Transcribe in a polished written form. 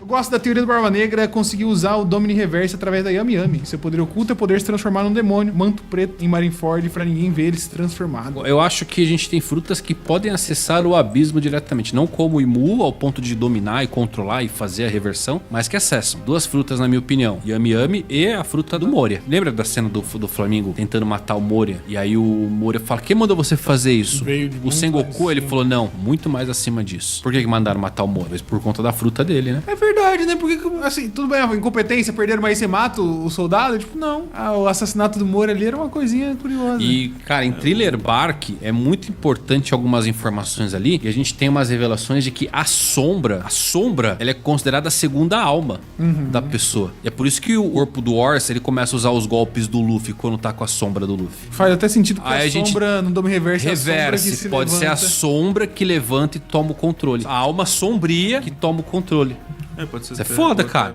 Eu gosto da teoria do Barba Negra conseguir usar o Domini Reverse através da Yami Yami. Seu poder oculto é poder se transformar num demônio, manto preto em Marineford pra ninguém ver ele se transformado. Eu acho que a gente tem frutas que podem acessar o abismo diretamente. Não como o Imu, ao ponto de dominar e controlar e fazer a reversão, mas que acessam. Duas frutas, na minha opinião. Yami Yami e a fruta do Moria. Lembra da cena do Flamengo tentando matar o Moria? E aí o Moria fala, quem mandou você fazer isso? Veio de O muito Sengoku, ele acima. falou, não, muito mais acima disso. Por que mandaram matar o Moria? Por conta da fruta dele, né? É verdade, né? Porque, assim, tudo bem, a incompetência, perderam, mas aí você mata o soldado? Tipo, não. O assassinato do Moro ali era uma coisinha curiosa. E, cara, em Thriller Bark é muito importante algumas informações ali. E a gente tem umas revelações de que a sombra, ela é considerada a segunda alma da pessoa. E é por isso que o corpo do Horse, ele começa a usar os golpes do Luffy quando tá com a sombra do Luffy. Faz até sentido porque Aí a a gente sombra no Dome Reverse é a sombra que Reverse, se pode ser a levanta. sombra que levanta e toma o controle. A alma sombria que toma o controle. Pode ser Isso é foda, cara.